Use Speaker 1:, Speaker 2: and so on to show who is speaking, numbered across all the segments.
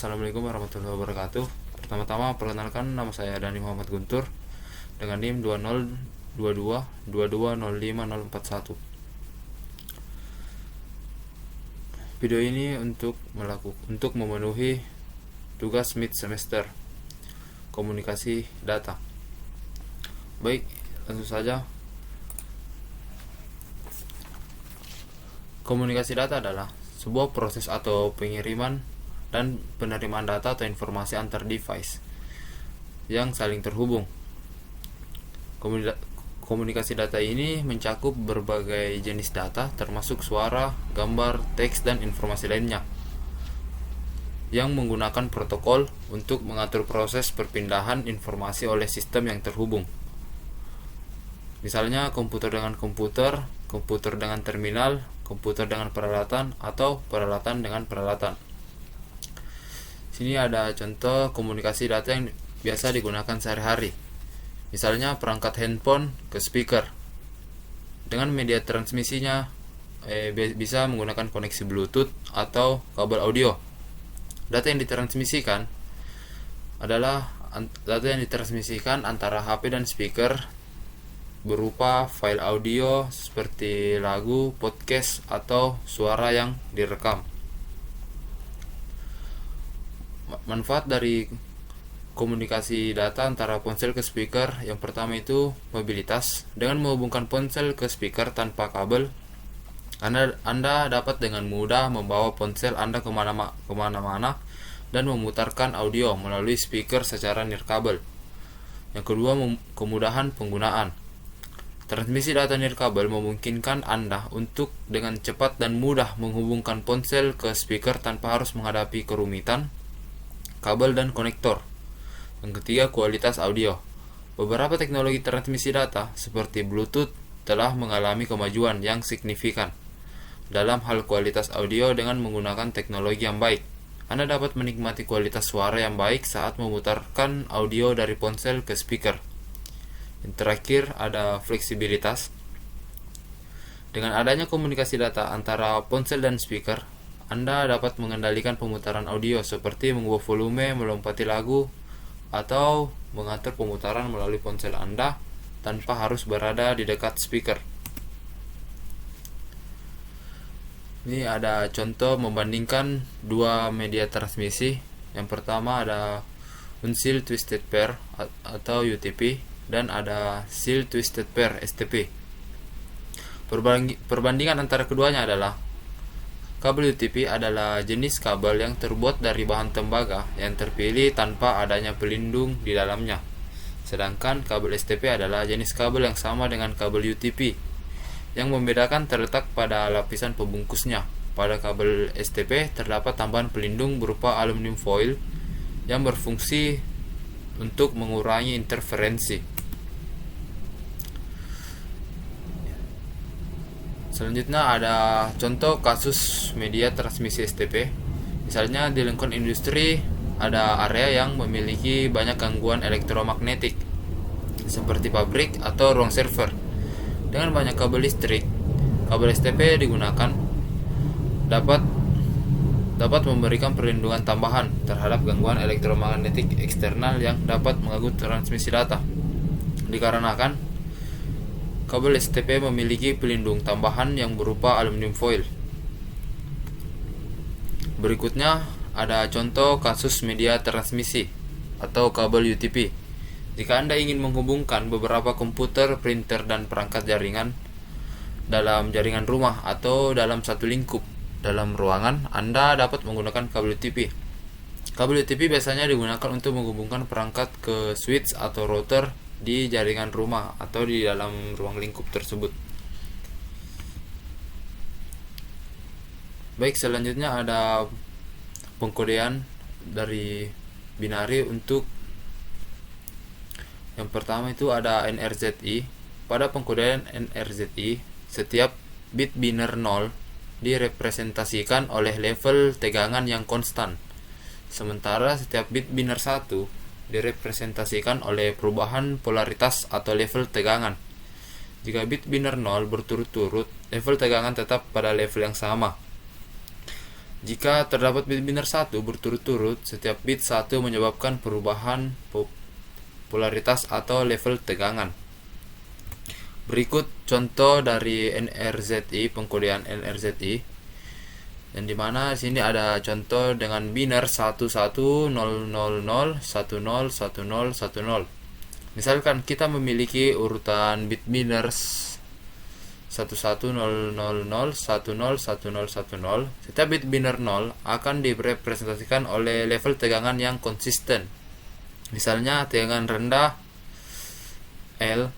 Speaker 1: Assalamualaikum warahmatullahi wabarakatuh. Pertama-tama perkenalkan, nama saya Dani Muhammad Guntur dengan NIM 2022220541. Video ini untuk memenuhi tugas mid semester komunikasi data. Baik, langsung saja. Komunikasi data adalah sebuah proses atau pengiriman dan penerimaan data atau informasi antar device yang saling terhubung. Komunikasi data ini mencakup berbagai jenis data termasuk suara, gambar, teks, dan informasi lainnya yang menggunakan protokol untuk mengatur proses perpindahan informasi oleh sistem yang terhubung. Misalnya komputer dengan komputer, komputer dengan terminal, komputer dengan peralatan, atau peralatan dengan peralatan. Sini ada contoh komunikasi data yang biasa digunakan sehari-hari. Misalnya perangkat handphone ke speaker. Dengan media transmisinya bisa menggunakan koneksi Bluetooth atau kabel audio. Data yang ditransmisikan antara HP dan speaker berupa file audio seperti lagu, podcast, atau suara yang direkam. Manfaat dari komunikasi data antara ponsel ke speaker, yang pertama itu mobilitas. Dengan menghubungkan ponsel ke speaker tanpa kabel, Anda dapat dengan mudah membawa ponsel Anda kemana-mana dan memutarkan audio melalui speaker secara nirkabel. Yang kedua, kemudahan penggunaan. Transmisi data nirkabel memungkinkan Anda untuk dengan cepat dan mudah menghubungkan ponsel ke speaker tanpa harus menghadapi kerumitan kabel dan konektor. Yang ketiga, kualitas audio. Beberapa teknologi transmisi data seperti Bluetooth telah mengalami kemajuan yang signifikan dalam hal kualitas audio dengan menggunakan teknologi yang baik. Anda dapat menikmati kualitas suara yang baik saat memutarkan audio dari ponsel ke speaker. Yang terakhir, ada fleksibilitas. Dengan adanya komunikasi data antara ponsel dan speaker, Anda dapat mengendalikan pemutaran audio seperti mengubah volume, melompati lagu, atau mengatur pemutaran melalui ponsel Anda tanpa harus berada di dekat speaker. Ini ada contoh membandingkan dua media transmisi. Yang pertama ada Uncial Twisted Pair atau UTP dan ada Seal Twisted Pair STP. Perbandingan antara keduanya adalah kabel UTP adalah jenis kabel yang terbuat dari bahan tembaga yang terpilih tanpa adanya pelindung di dalamnya. Sedangkan kabel STP adalah jenis kabel yang sama dengan kabel UTP. Yang membedakan terletak pada lapisan pembungkusnya. Pada kabel STP terdapat tambahan pelindung berupa aluminium foil yang berfungsi untuk mengurangi interferensi. Selanjutnya ada contoh kasus media transmisi STP. Misalnya di lingkungan industri ada area yang memiliki banyak gangguan elektromagnetik seperti pabrik atau ruang server. Dengan banyak kabel listrik, kabel STP digunakan dapat memberikan perlindungan tambahan terhadap gangguan elektromagnetik eksternal yang dapat mengganggu transmisi data. Dikarenakan kabel STP memiliki pelindung tambahan yang berupa aluminium foil. Berikutnya ada contoh kasus media transmisi atau kabel UTP. Jika Anda ingin menghubungkan beberapa komputer, printer, dan perangkat jaringan dalam jaringan rumah atau dalam satu lingkup dalam ruangan, Anda dapat menggunakan kabel UTP. Kabel UTP biasanya digunakan untuk menghubungkan perangkat ke switch atau router di jaringan rumah atau di dalam ruang lingkup tersebut. Baik, selanjutnya ada pengkodean dari binari untuk yang pertama itu ada NRZI. Pada pengkodean NRZI, setiap bit biner 0 direpresentasikan oleh level tegangan yang konstan. Sementara setiap bit biner 1 direpresentasikan oleh perubahan polaritas atau level tegangan. Jika bit biner 0 berturut-turut, level tegangan tetap pada level yang sama. Jika terdapat bit biner 1 berturut-turut, setiap bit 1 menyebabkan perubahan polaritas atau level tegangan. Berikut contoh dari NRZI, pengkodean NRZI, yang dimana sini ada contoh dengan biner 1100101010. Misalkan kita memiliki urutan bit biner 1100101010. Setiap bit biner 0 akan direpresentasikan oleh level tegangan yang konsisten. Misalnya tegangan rendah L.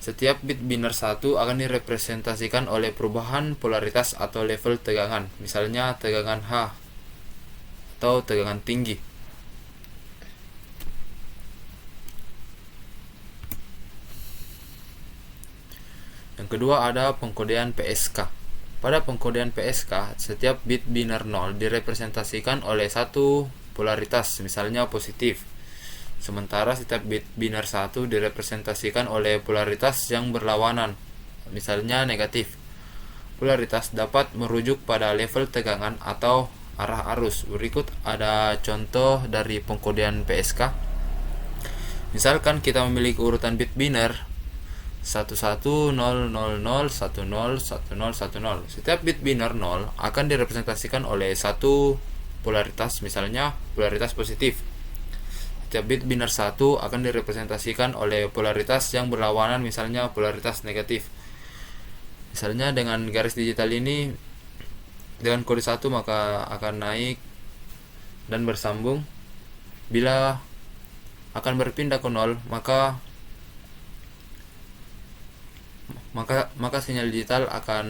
Speaker 1: Setiap bit biner 1 akan direpresentasikan oleh perubahan polaritas atau level tegangan, misalnya tegangan H atau tegangan tinggi. Yang kedua ada pengkodean PSK. Pada pengkodean PSK, setiap bit biner 0 direpresentasikan oleh satu polaritas, misalnya positif. Sementara setiap bit biner 1 direpresentasikan oleh polaritas yang berlawanan, misalnya negatif. Polaritas dapat merujuk pada level tegangan atau arah arus. Berikut ada contoh dari pengkodean PSK. Misalkan kita memiliki urutan bit biner 1100101010. Setiap bit biner 0 akan direpresentasikan oleh satu polaritas, misalnya polaritas positif. Setiap bit biner 1 akan direpresentasikan oleh polaritas yang berlawanan, misalnya polaritas negatif. Misalnya dengan garis digital ini, dengan kode 1 maka akan naik dan bersambung. Bila akan berpindah ke 0, maka sinyal digital akan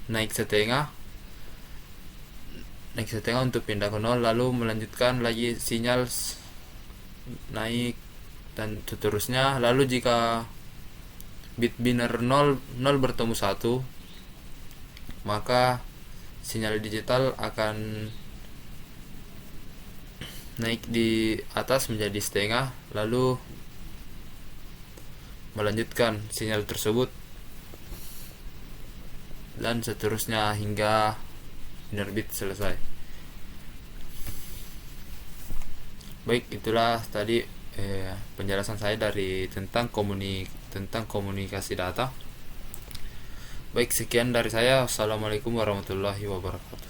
Speaker 1: naik setengah untuk pindah ke 0, lalu melanjutkan lagi sinyal naik dan seterusnya. Lalu jika bit biner 0 bertemu 1, maka sinyal digital akan naik di atas menjadi setengah, lalu melanjutkan sinyal tersebut dan seterusnya hingga biner bit selesai. Baik, itulah tadi penjelasan saya dari tentang komunikasi data. Baik, sekian dari saya. Wassalamualaikum warahmatullahi wabarakatuh.